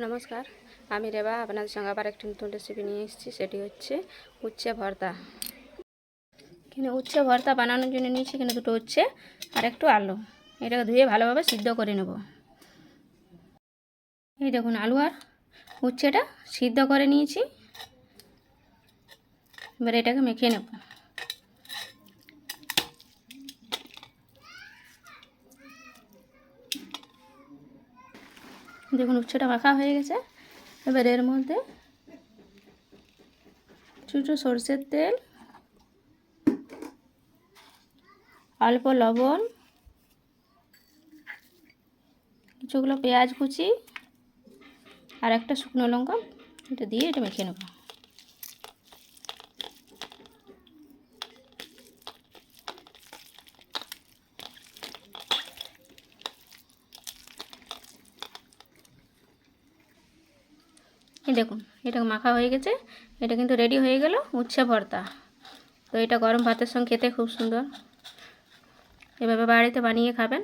নমস্কার, আমি রেবা আপনাদের সঙ্গে আবার একটি নতুন রেসিপি নিয়ে এসেছি। সেটি হচ্ছে উচ্ছে ভর্তা। এখানে উচ্ছে ভর্তা বানানোর জন্য নিয়েছি এখানে দুটো উচ্ছে আর একটু আলু। এটাকে ধুয়ে ভালোভাবে সিদ্ধ করে নেব। এই দেখুন, আলু আর উচ্ছেটা সিদ্ধ করে নিয়েছি। এবার এটাকে মেখে নেব। দেখুন, উচ্ছেটা মাখা হয়ে গেছে। এবার এর মধ্যে একটু সরষের তেল, অল্প লবণ, কিছুগুলো পেঁয়াজ কুচি আর একটা শুকনো লঙ্কা, এটা দিয়ে এটা মেখে নেব। এই দেখুন, এটা মাখা হয়ে গেছে। এটা কিন্তু রেডি হয়ে গেল উচ্ছে ভর্তা। তো এটা গরম ভাতের সঙ্গে খেতে খুব সুন্দর। এভাবে বাড়িতে বানিয়ে খাবেন।